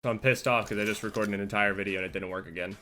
So I'm pissed off because I just recorded an entire video and it didn't work again.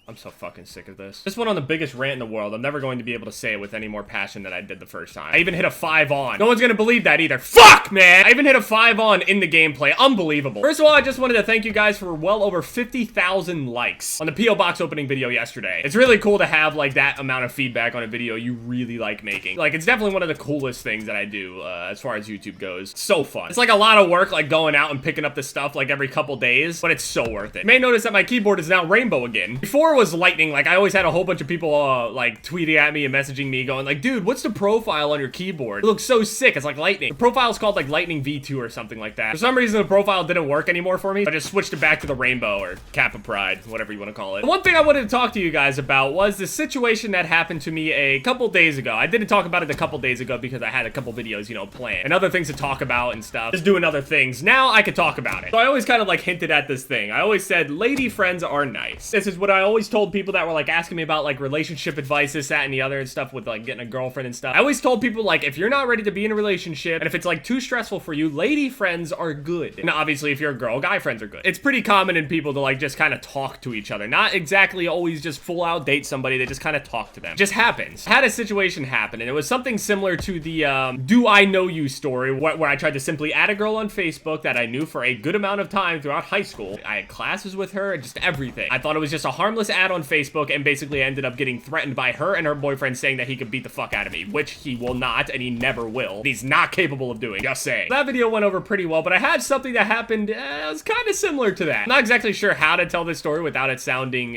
I'm so fucking sick of this. This went on the biggest rant in the world. I'm never going to be able to say it with any more passion than I did the first time. I even hit a 5 on. No one's gonna believe that either. Fuck, man! I even hit a 5 on in the gameplay. Unbelievable. First of all, I just wanted to thank you guys for well over 50,000 likes on the P.O. Box opening video yesterday. It's really cool to have, like, that amount of feedback on a video you really like making. Like, it's definitely one of the coolest things that I do, as far as YouTube goes. So fun. It's like a lot of work, like, going out and picking up this stuff, like, every couple days, but it's so worth it. You may notice that my keyboard is now rainbow again. Before it was lightning, like, I always had a whole bunch of people, like, tweeting at me and messaging me going, like, dude, what's the profile on your keyboard? It looks so sick. It's like lightning. The profile's called, like, Lightning V2 or something like that. For some reason, the profile didn't work anymore for me. I just switched it back to the rainbow or cap of pride, whatever you want to call it. The one thing I wanted to talk to you guys about was the situation that happened to me a couple days ago. I didn't talk about it a couple days ago because I had a couple videos, you know, planned and other things to talk about and stuff. Just doing other things. Now I could talk about it. So I always kind of, like, hinted at this thing. I always said, lady friends are nice. This is what I always told people that were, like, asking me about, like, relationship advice, this, that, and the other and stuff with, like, getting a girlfriend and stuff. I always told people, like, if you're not ready to be in a relationship and if it's, like, too stressful for you, lady friends are good. And obviously, if you're a girl, guy friends are good. It's pretty common in people to, like, just kind of talk to each other. Not exactly always just full out date somebody. They just kind of talk to them. It just happens. I had a situation happen, and it was something similar to the, do I know you story, where I tried to simply add a girl on Facebook that I knew for a good amount of time throughout high school. I had classes with her and just everything. I thought it was just a harmless ad on Facebook and basically ended up getting threatened by her and her boyfriend saying that he could beat the fuck out of me, which he will not, and he never will. He's not capable of doing, just saying. That video went over pretty well, but I had something that happened, it was kind of similar to that. I'm not exactly sure how to tell this story without it sounding,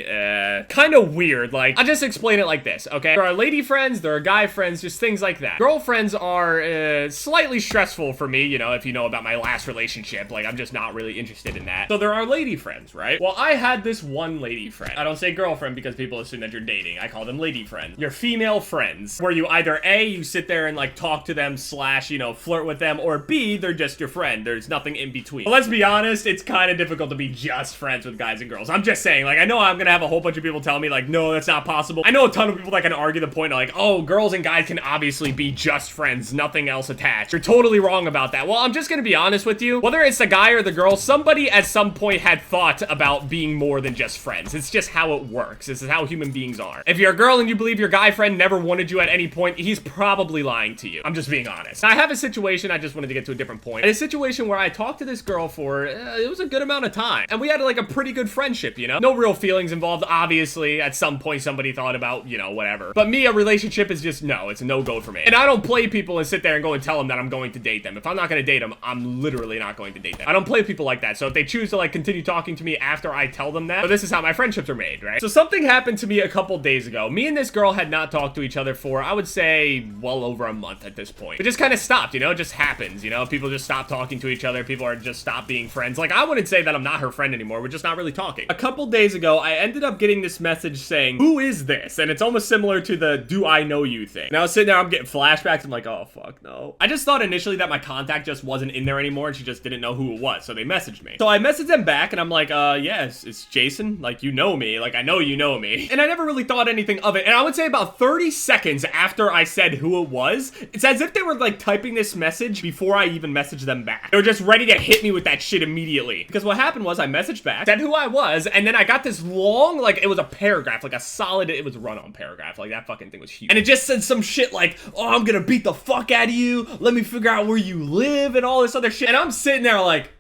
kind of weird. Like, I'll just explain it like this, okay? There are lady friends, there are guy friends, just things like that. Girlfriends are, slightly stressful for me, you know, if you know about my last relationship. Like, I'm just not really interested in that. So there are lady friends, right? Well, I had this one lady friend. I don't say girlfriend because people assume that you're dating. I call them lady friends. Your female friends, where you either A, you sit there and, like, talk to them / you know, flirt with them, or B, they're just your friend. There's nothing in between. But let's be honest, it's kind of difficult to be just friends with guys and girls. I'm just saying, like, I know I'm gonna have a whole bunch of people tell me, like, no, that's not possible. I know a ton of people that can argue the point of, like, oh, girls and guys can obviously be just friends, nothing else attached. You're totally wrong about that. Well, I'm just gonna be honest with you. Whether it's the guy or the girl, somebody at some point had thought about being more than just friends. It's just how it works. This is how human beings are. If you're a girl and you believe your guy friend never wanted you at any point, he's probably lying to you. I'm just being honest. I have a situation, I just wanted to get to a different point. And a situation where I talked to this girl for, it was a good amount of time. And we had, like, a pretty good friendship, you know? No real feelings involved, obviously. At some point, somebody thought about, you know, whatever. But me, a relationship is just, no, it's a no-go for me. And I don't play people and sit there and go and tell them that I'm going to date them. If I'm not going to date them, I'm literally not going to date them. I don't play people like that. So if they choose to, like, continue talking to me after I tell them that, so this is how my friendships are made, right? So something happened to me a couple days ago. Me and this girl had not talked to each other for, I would say, well over a month at this point. It just kind of stopped, you know? It just happens, you know? People just stop talking to each other. People are just stop being friends. Like, I wouldn't say that I'm not her friend anymore. We're just not really talking. A couple days ago, I ended up getting this message saying, who is this? And it's almost similar to the do I know you thing. Now, sitting there, I'm getting flashbacks. I'm like, oh, fuck, no. I just thought initially that my contact just wasn't in there anymore and she just didn't know who it was. So they messaged me. So I messaged them back and I'm like, yes, it's Jason. Like, you know me. Like, I know you know me. And I never really thought anything of it. And I would say about 30 seconds after I said who it was, it's as if they were, like, typing this message before I even messaged them back. They were just ready to hit me with that shit immediately. Because what happened was I messaged back, said who I was, and then I got this long, like, it was a paragraph, like a solid, it was a run-on paragraph. Like, that fucking thing was huge. And it just said some shit like, oh, I'm gonna beat the fuck out of you. Let me figure out where you live and all this other shit. And I'm sitting there like,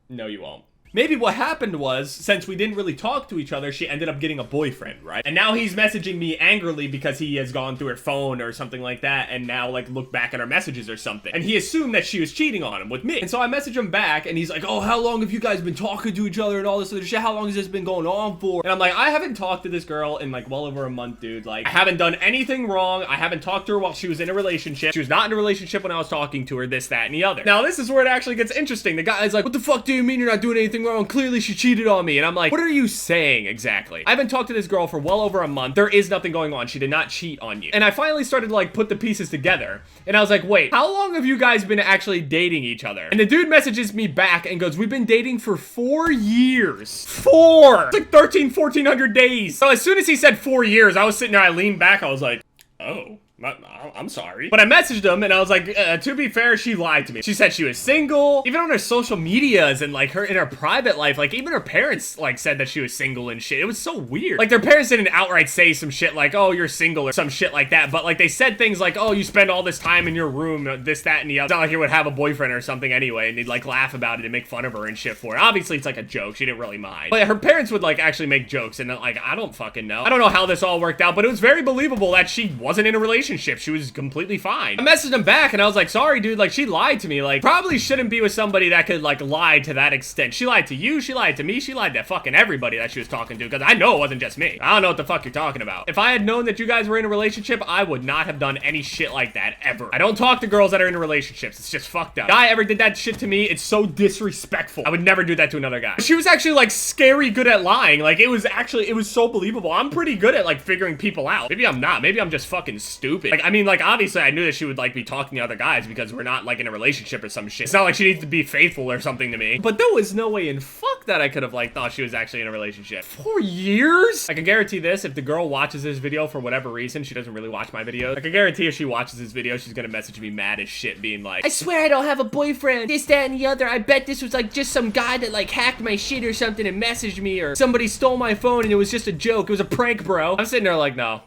no, you won't. Maybe what happened was, since we didn't really talk to each other, she ended up getting a boyfriend, right? And now he's messaging me angrily because he has gone through her phone or something like that and now, like, look back at her messages or something. And he assumed that she was cheating on him with me. And so I message him back and he's like, oh, how long have you guys been talking to each other and all this other shit? How long has this been going on for? And I'm like, I haven't talked to this girl in, like, well over a month, dude. Like, I haven't done anything wrong. I haven't talked to her while she was in a relationship. She was not in a relationship when I was talking to her, this, that, and the other. Now, this is where it actually gets interesting. The guy's like, what the fuck do you mean you're not doing anything wrong? Clearly she cheated on me. And I'm like, what are you saying exactly? I haven't talked to this girl for well over a month. There is nothing going on. She did not cheat on you. And I finally started to, like, put the pieces together. And I was like, wait, how long have you guys been actually dating each other? And the dude messages me back and goes, we've been dating for 4 years. 4! It's like 1,400 days. So as soon as he said 4 years, I was sitting there, I leaned back, I was like, oh. I'm sorry. But I messaged him and I was like, to be fair, she lied to me. She said she was single. Even on her social medias and like in her private life, like even her parents like said that she was single and shit. It was so weird. Like their parents didn't outright say some shit like, oh, you're single or some shit like that. But like they said things like, oh, you spend all this time in your room, this, that, and the other. It's not like you would have a boyfriend or something anyway. And they'd like laugh about it and make fun of her and shit for it. Obviously, it's like a joke. She didn't really mind. But her parents would like actually make jokes and like, I don't fucking know. I don't know how this all worked out, but it was very believable that she wasn't in a relationship. She was completely fine. I messaged him back and I was like, sorry, dude, like she lied to me. Like probably shouldn't be with somebody that could like lie to that extent. She lied to you, she lied to me, she lied to fucking everybody that she was talking to, because I know it wasn't just me. I don't know what the fuck you're talking about. If I had known that you guys were in a relationship, I would not have done any shit like that ever. I don't talk to girls that are in relationships. It's just fucked up. Guy ever did that shit to me, it's so disrespectful. I would never do that to another guy. She was actually like scary good at lying. Like it was so believable. I'm pretty good at like figuring people out. Maybe I'm not. Maybe I'm just fucking stupid. Like I mean, like obviously I knew that she would like be talking to other guys because we're not like in a relationship or some shit. It's not like she needs to be faithful or something to me. But there was no way in fuck that I could have like thought she was actually in a relationship. 4 years? I can guarantee this, if the girl watches this video for whatever reason, she doesn't really watch my videos. I can guarantee if she watches this video, she's gonna message me mad as shit being like, I swear I don't have a boyfriend, this, that, and the other. I bet this was like just some guy that like hacked my shit or something and messaged me, or somebody stole my phone and it was just a joke. It was a prank, bro. I'm sitting there like, no,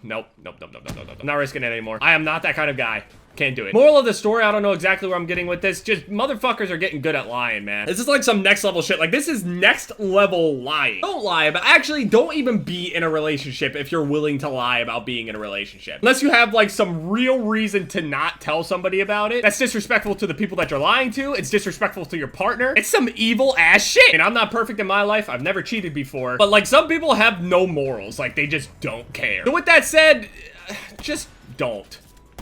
nope. I'm not risking it anymore. I am not that kind of guy. Can't do it. Moral of the story, I don't know exactly where I'm getting with this. Just motherfuckers are getting good at lying, man. This is like some next level shit. Like this is next level lying. Don't lie, but actually don't even be in a relationship if you're willing to lie about being in a relationship. Unless you have like some real reason to not tell somebody about it. That's disrespectful to the people that you're lying to. It's disrespectful to your partner. It's some evil ass shit. And I'm not perfect in my life. I've never cheated before. But like some people have no morals. Like they just don't care. So with that said, just don't.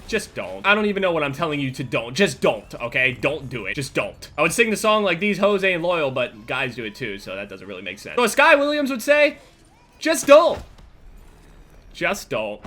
Just don't. I don't even know what I'm telling you to don't. Just don't, okay? Don't do it. Just don't. I would sing the song like these hoes ain't loyal, but guys do it too, so that doesn't really make sense. So as Sky Williams would say, just don't. Just don't.